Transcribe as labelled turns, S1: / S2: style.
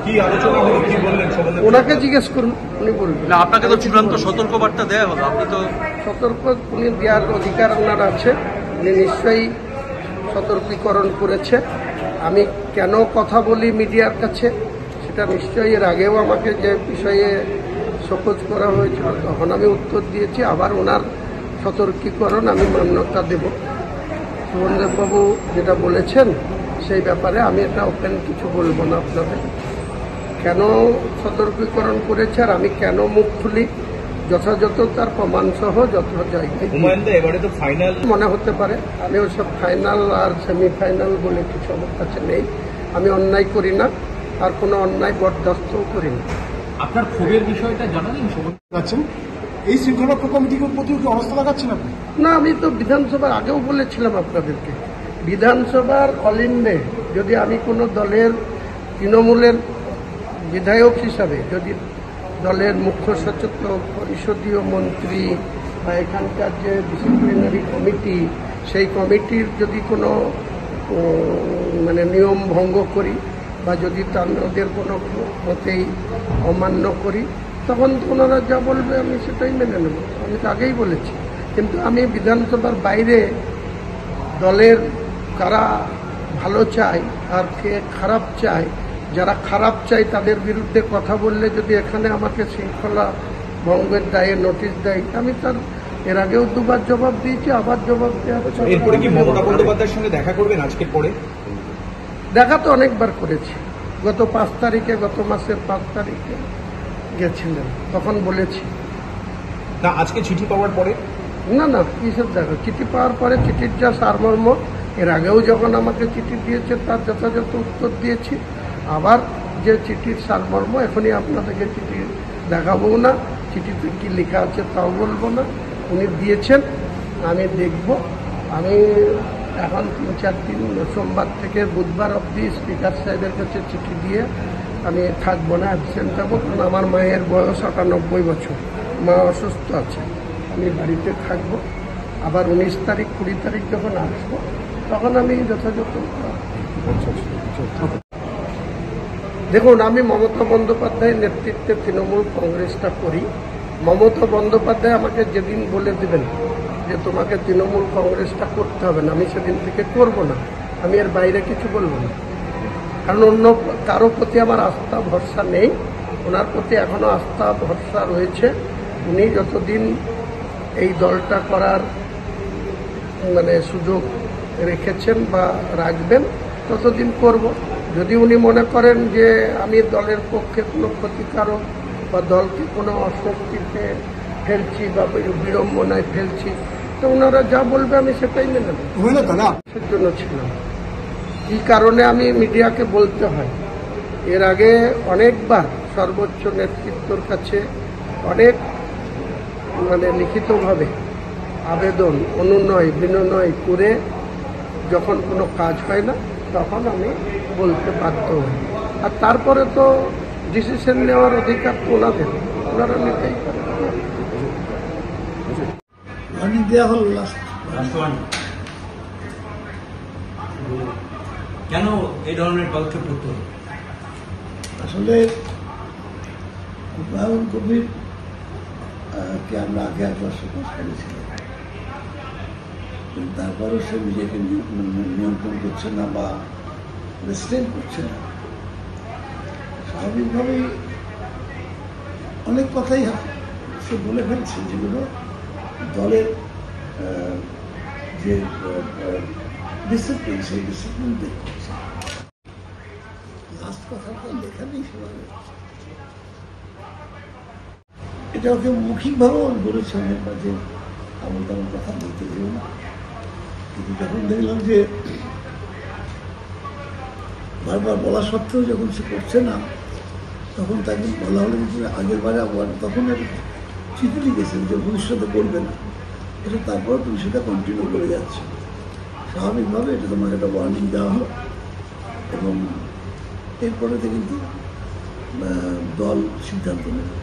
S1: কি আলোচনা হলো, কি বললেন?
S2: ওনাকে জিজ্ঞেস করুন, উনি বলবেন।
S3: না, আপনাকে তো চূড়ান্ত সতর্কবার্তা দেওয়া হলো, আপনি তো
S2: সতর্ক উনি দেওয়ার অধিকার ওনার আছে, উনি নিশ্চয়ই সতর্কীকরণ করেছে। আমি কেন কথা বলি মিডিয়ার কাছে সেটা নিশ্চয়ই এর আগেও আমাকে যে বিষয়ে শোকজ করা হয়েছিল তখন আমি উত্তর দিয়েছি। আবার ওনার সতর্কীকরণ আমি মান্যতা দেব। সুবনদেববাবু যেটা বলেছেন সেই ব্যাপারে আমি এটা ওপেন কিছু বলবো না আপনাদের। কেন সতর্কীকরণ করেছে আর আমি কেন মুখ খুলি যথাযথ তার প্রমাণসহ যত জায়গায়
S1: এবারে তো ফাইনাল
S2: মনে হতে পারে। আমি ওসব ফাইনাল আর সেমিফাইনাল বলে কিছু আমার কাছে নেই। আমি অন্যায় করি না, আর কোনো অন্যায় বরদাস্তও করি না।
S4: আপনার ক্ষোভের বিষয়টা জানালেন
S5: আছেন এই শৃঙ্খলারক্ষা কমিটির প্রতি কি অবস্থা লাগাচ্ছেন আপনি?
S2: না, আমি তো বিধানসভার আগেও বলেছিলাম আপনাদেরকে, বিধানসভার অল ইন্ডে যদি আমি কোনো দলের তৃণমূলের বিধায়ক হিসাবে যদি দলের মুখ্য সচেতক, পরিষদীয় মন্ত্রী বা এখানকার যে ডিসিপ্লিনারি কমিটি, সেই কমিটির যদি কোনো নিয়ম ভঙ্গ করি বা যদি তাদের কোনো মতেই অমান্য করি, তখন তো ওনারা যা বলবে আমি সেটাই মেনে নেব। আমি তো আগেই বলেছি। কিন্তু আমি বিধানসভার বাইরে দলের কারা ভালো চায় আর কে খারাপ চায়, যারা খারাপ চায় তাদের বিরুদ্ধে কথা বললে যদি এখানে আমাকে শৃঙ্খলা ভঙ্গের দায়ে নোটিশ দেয়, আমি তার এর আগেও দুবার জবাব দিয়েছি, আবার জবাব দেওয়া হবে।
S1: এরপরে কি মমতা বন্দ্যোপাধ্যায়ের সঙ্গে দেখা করবেন আজকের পরে?
S2: দেখা তো অনেকবার করেছি। গত 5 তারিখে, গত মাসের 5 তারিখে গেছিলেন, তখন বলেছি।
S1: না, আজকে চিঠি পাওয়ার পরে?
S2: না, কিসব দেখা? চিঠি পাওয়ার পরে চিঠির যা সারমর্ম, এর আগেও যখন আমাকে চিঠি দিয়েছে তার যথাযথ উত্তর দিয়েছি। আবার যে চিঠির সারমর্ম, এখনই আপনাদেরকে চিঠি দেখাবো না, চিঠিতে কি লেখা আছে তাও বলবো না। উনি দিয়েছেন, আমি দেখব। আমি এখন 3-4 দিন, সোমবার থেকে বুধবার অবধি স্পিকার সাহেবের কাছে চিঠি দিয়ে আমি থাকবো না, অ্যাবসেন্ট থাকবো। কারণ আমার মায়ের বয়স 98 বছর, মা অসুস্থ আছে, আমি বাড়িতে থাকবো। আবার 19 তারিখ 20 তারিখ যখন আসবো তখন আমি যথাযথ। দেখুন, আমি মমতা বন্দ্যোপাধ্যায়ের নেতৃত্বে তৃণমূল কংগ্রেসটা করি। মমতা বন্দ্যোপাধ্যায় আমাকে যেদিন বলে দেবেন যে তোমাকে তৃণমূল কংগ্রেসটা করতে হবে না, আমি সেদিন থেকে করব না। আমি এর বাইরে কিছু বলবো না, কারণ অন্য কারো প্রতি আমার আস্থা ভরসা নেই। ওনার প্রতি এখনো আস্থা ভরসা রয়েছে। উনি যতদিন এই দলটা করার সুযোগ রেখেছেন বা রাখবেন ততদিন করব। যদি উনি মনে করেন যে আমি দলের পক্ষে কোনো ক্ষতিকারক বা দলকে কোনো অশক্তিতে ফেলছি বা বিড়ম্বনায় ফেলছি, তো ওনারা যা বলবে আমি সেটাই মেনে নেব। সের জন্য ছিলাম। কি কারণে আমি মিডিয়াকে বলতে হয়, এর আগে অনেকবার সর্বোচ্চ নেতৃত্বর কাছে অনেক লিখিতভাবে আবেদন, অনুনয় বিনয় করে যখন কোনো কাজ হয় না তখন আমি বলতে বাধ্য হই। আর তারপরে তো ডিসিশন নেওয়ার অধিকার তো ওনাদের, ওনারা নিতেই পারে।
S5: দেওয়া হল
S3: কেন এই ধরনের পদক্ষেপ করতে হবে?
S5: আসলে হুমায়ুন কবির কে আমরা আগে একবার সুপারিশ করেছিলাম, তারপরও সে নিজেকে নিয়ন্ত্রণ করছে না বা রেস্ট্রেন করছে না। স্বাভাবিকভাবেই অনেক কথাই সে বলে ফেলছে যেগুলো দলের যে ডিসিপ্লিন, সেই ডিসিপ্লিন দেখছে। লাস্ট কথাটা লেখা নেই সেভাবে, এটা ওকে মৌখিকভাবেও বলেছে অনেকবার যে আমার তেমন কথা বলতে যেও না। কিন্তু যখন দেখলাম যে বারবার বলা সত্ত্বেও যখন সে করছে না, তখন তাকে বলা হলো যে আগের বারে আবার তখন চিঠি লিখেছেন যে ভবিষ্যতে করবে না, এটা তারপর তুমি সেটা কন্টিনিউ করে যাচ্ছে। স্বাভাবিকভাবে এটা তোমাকে একটা ওয়ার্নিং দেওয়া হলো এবং এরপরে কিন্তু দল সিদ্ধান্ত নেবে।